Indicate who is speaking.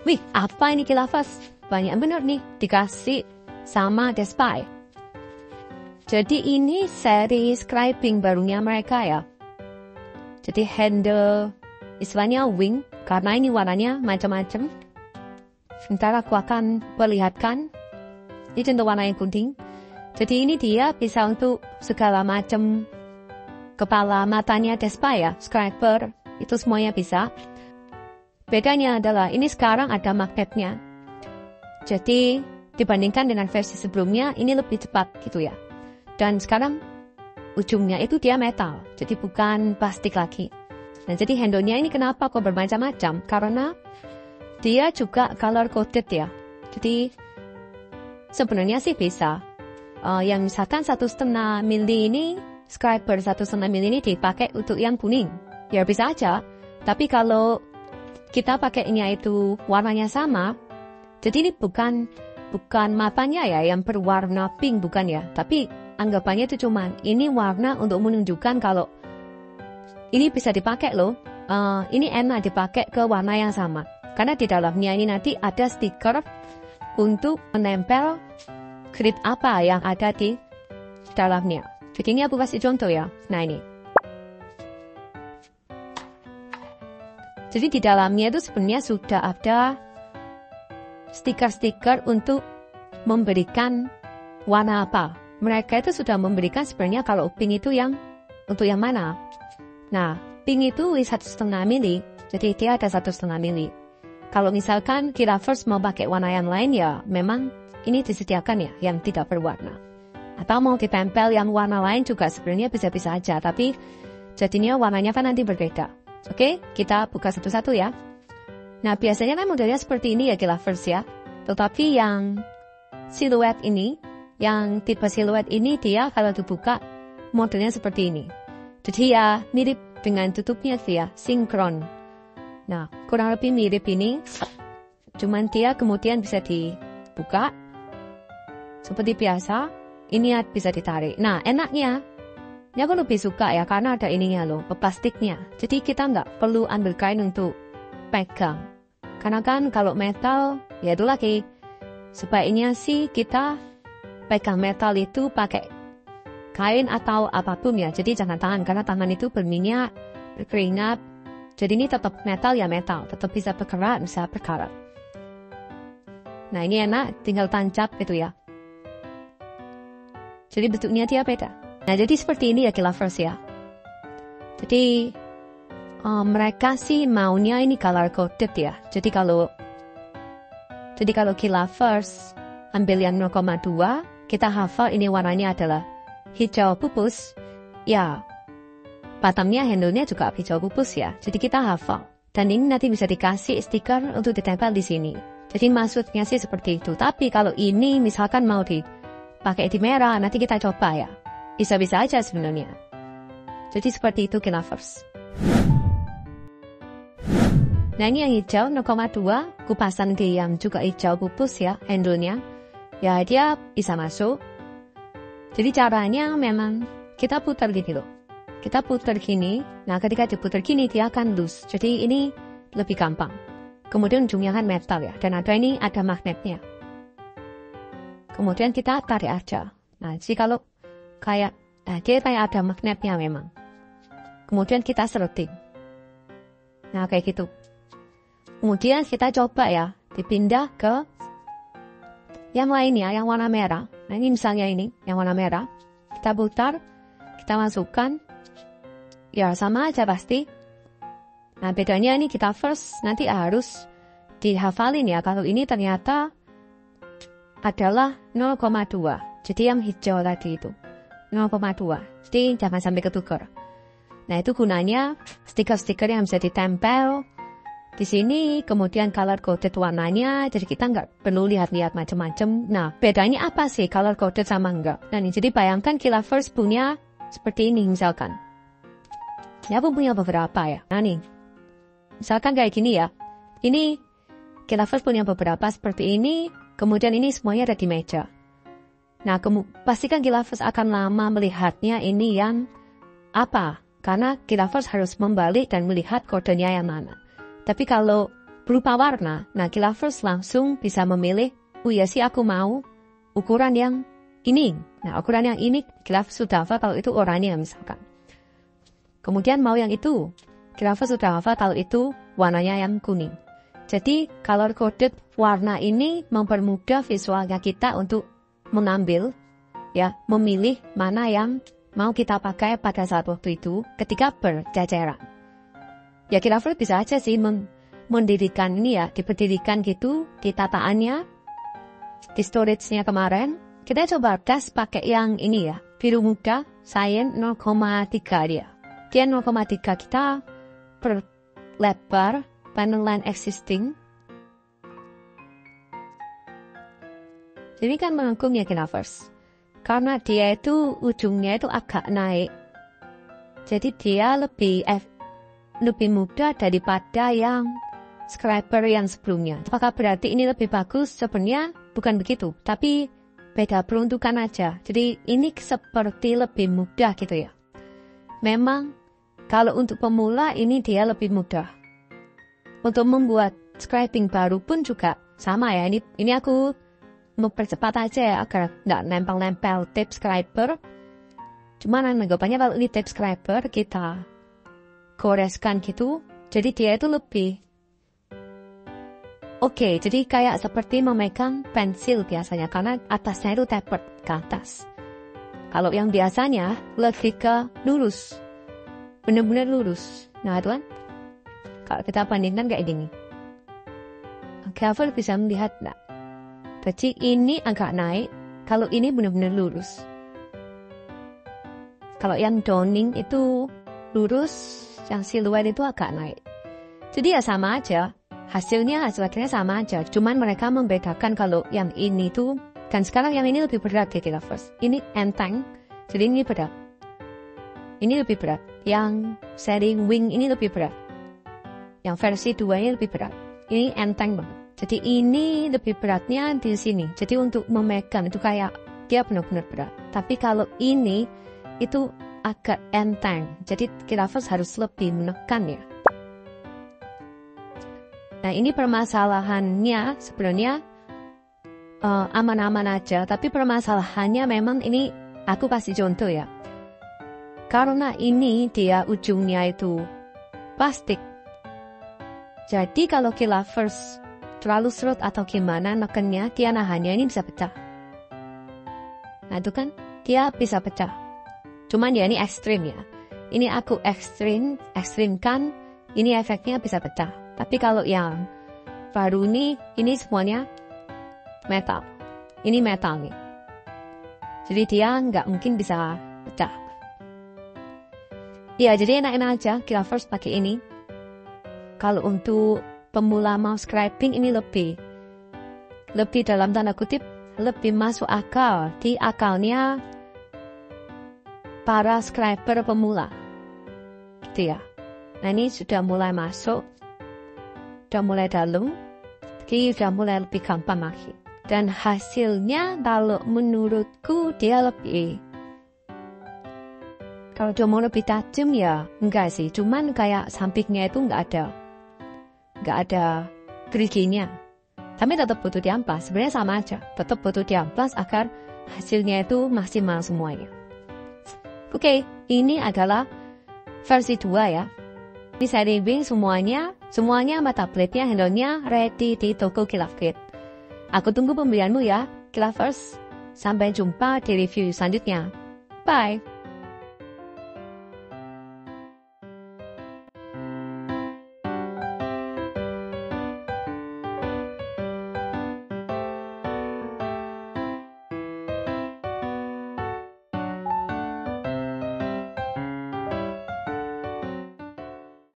Speaker 1: Wih, apa ini Kilafers? Banyak bener nih dikasih sama Despy. Jadi ini seri scribing barunya mereka ya. Jadi handle istilahnya wing, karena ini warnanya macam-macam. Sebentar aku akan perlihatkan. Ini contoh warna yang kuning. Jadi ini dia bisa untuk segala macam kepala matanya Despy ya, scriber. Itu semuanya bisa. Bedanya adalah ini sekarang ada magnetnya. Jadi dibandingkan dengan versi sebelumnya ini lebih cepat gitu ya. Dan sekarang ujungnya itu dia metal, jadi bukan plastik lagi. Nah jadi handle-nya ini kenapa kok bermacam-macam? Karena dia juga color coded ya. Jadi sebenarnya sih bisa. Yang misalkan 1,5 mili ini, scriber 1,5 mili ini dipakai untuk yang kuning. Ya bisa aja. Tapi kalau kita pakainya itu warnanya sama, jadi ini bukan matanya ya yang berwarna pink, bukan ya. Tapi anggapannya itu cuman ini warna untuk menunjukkan kalau ini bisa dipakai loh. Ini enak dipakai ke warna yang sama. Karena di dalamnya ini nanti ada stiker untuk menempel grid apa yang ada di dalamnya. Jadi ini aku kasih contoh ya. Nah ini. Jadi di dalamnya itu sebenarnya sudah ada stiker-stiker untuk memberikan warna apa. Mereka itu sudah memberikan sebenarnya kalau pink itu yang untuk yang mana. Nah, pink itu 1,5 mili, jadi dia ada 1,5 mili. Kalau misalkan Kilafers mau pakai warna yang lain ya memang ini disediakan ya yang tidak berwarna. Atau mau ditempel yang warna lain juga sebenarnya bisa-bisa aja, tapi jadinya warnanya kan nanti berbeda. Oke, kita buka satu-satu ya. Nah, biasanya kan modelnya seperti ini ya Kilafers ya. Tetapi yang siluet ini, yang tipe siluet ini dia kalau dibuka modelnya seperti ini. Jadi ya mirip dengan tutupnya sih ya, sinkron. Nah, kurang lebih mirip ini. Cuman dia kemudian bisa dibuka. Seperti biasa, ini bisa ditarik. Nah, enaknya, ini aku lebih suka ya karena ada ininya loh, plastiknya. Jadi kita nggak perlu ambil kain untuk pegang. Karena kan kalau metal, ya itu lagi. Sebaiknya sih kita pegang metal itu pakai kain atau apapun ya. Jadi jangan tangan, karena tangan itu berminyak, berkeringat. Jadi ini tetap metal ya metal, tetap bisa bergerak, bisa berkarat. Nah ini enak, tinggal tancap gitu ya. Jadi bentuknya dia beda. Nah jadi seperti ini ya Kilafers ya. Jadi mereka sih maunya ini color coded ya. Jadi kalau Kilafers ambil yang 0,2, kita hafal ini warnanya adalah hijau pupus. Ya, bottomnya handle-nya juga hijau pupus ya. Jadi kita hafal. Dan ini nanti bisa dikasih stiker untuk ditempel di sini. Jadi maksudnya sih seperti itu. Tapi kalau ini misalkan mau dipakai di merah, nanti kita coba ya. Bisa-bisa aja sebenarnya. Jadi seperti itu Kilafers. Nah ini yang hijau 0,2, kupasan ke yang juga hijau pupus ya handle-nya. Ya dia bisa masuk. Jadi caranya memang kita putar gini loh. Kita putar gini, nah ketika diputar gini dia akan loose. Jadi ini lebih gampang. Kemudian ujungnya kan metal ya, dan ada magnetnya. Kemudian kita tarik aja. Nah jadi kalau dia kayak ada magnetnya memang. Kemudian kita seroting. Nah kayak gitu. Kemudian kita coba ya, dipindah ke yang lainnya, yang warna merah. Nah ini misalnya ini, yang warna merah. Kita putar, kita masukkan. Ya sama aja pasti. Nah bedanya ini kita first nanti harus dihafalin ya. Kalau ini ternyata adalah 0,2. Jadi yang hijau tadi itu 0,2. Jadi jangan sampai ketukar. Nah itu gunanya stiker-stiker yang bisa ditempel di sini, kemudian color coded warnanya, jadi kita nggak perlu lihat-lihat macam-macam. Nah, bedanya apa sih color coded sama enggak? Nah, jadi bayangkan Kilafers punya seperti ini misalkan. Ya, aku punya beberapa ya. Nah nih, misalkan kayak gini ya. Ini Kilafers punya beberapa seperti ini, kemudian ini semuanya ada di meja. Nah, pastikan Kilafers akan lama melihatnya ini yang apa? Karena Kilafers harus membalik dan melihat kodenya yang mana. Tapi kalau berupa warna. Nah, Kilovers langsung bisa memilih, oh ya sih aku mau ukuran yang ini. Nah, ukuran yang ini Kilovers sudah hafal kalau itu oranye misalkan. Kemudian mau yang itu, Kilovers sudah hafal kalau itu warnanya yang kuning. Jadi color coded warna ini mempermudah visualnya kita untuk mengambil, ya, memilih mana yang mau kita pakai pada saat waktu itu ketika berjajaran. Ya Kilovers bisa aja sih mendirikan ini ya, diperdirikan gitu, di tataannya, di storage-nya kemarin. Kita coba tes pakai yang ini ya, biru muda, Cyan 0,3 dia. Dia 0,3 kita per lebar panel line existing. Jadi kan melengkung ya Kilovers. Karena dia itu ujungnya itu agak naik. Jadi dia lebih mudah daripada yang scriber yang sebelumnya. Apakah berarti ini lebih bagus? Sebenarnya bukan begitu, tapi beda peruntukan aja. Jadi ini seperti lebih mudah gitu ya. Memang kalau untuk pemula ini dia lebih mudah. Untuk membuat scribing baru pun juga sama ya. Ini aku mempercepat aja ya agar nggak nempel-nempel tape scriber. Cuman anggapannya kalau ini tape scriber kita goreskan gitu, jadi dia itu lebih oke. Jadi kayak seperti memegang pensil biasanya karena atasnya itu tapered ke atas. Kalau yang biasanya lebih ke lurus, benar-benar lurus. Nah itu kan kalau kita bandingkan kayak gini, Kilovers bisa melihat nggak? Jadi ini agak naik, kalau ini benar-benar lurus. Kalau yang downing itu lurus, yang siluet itu agak naik. Jadi ya sama aja, hasil akhirnya sama aja. Cuman mereka membedakan kalau yang ini tuh, kan sekarang yang ini lebih berat ya Kilovers. Ini enteng, jadi ini berat. Ini lebih berat. Yang seri wing ini lebih berat. Yang versi 2 ini lebih berat. Ini enteng banget. Jadi ini lebih beratnya di sini. Jadi untuk memegang itu kayak dia benar-benar berat. Tapi kalau ini itu agak enteng. Jadi Kilovers harus lebih menekan ya. Nah ini permasalahannya sebenarnya aman-aman aja. Tapi permasalahannya memang ini aku kasih contoh ya. Karena ini dia ujungnya itu plastik. Jadi kalau Kilovers terlalu serut atau gimana nekennya, dia nahannya ini bisa pecah. Nah itu kan, dia bisa pecah. Cuman ya ini ekstrim ya. Ini aku ekstrimkan, ini efeknya bisa pecah. Tapi kalau yang baru ini semuanya metal. Ini metal nih. Jadi dia nggak mungkin bisa pecah. Ya jadi enak-enak aja Kilovers pakai ini. Kalau untuk pemula mau scribing ini lebih dalam tanda kutip lebih masuk akal di akalnya para scriber pemula gitu ya. Nah ini sudah mulai masuk, sudah mulai dalam, jadi sudah mulai lebih gampang lagi. Dan hasilnya kalau menurutku dia lebih, kalau dia mau lebih tajam ya enggak sih, cuman kayak sampingnya itu enggak ada geriginya. Tapi tetap butuh diamplas. Sebenarnya sama aja. Tetap butuh diamplas agar hasilnya itu maksimal semuanya. Oke, ini adalah versi 2 ya. Ini seri wing semuanya sama tabletnya, handle-nya ready di toko Kilovers. Aku tunggu pembelianmu ya, Kilovers. Sampai jumpa di review selanjutnya. Bye!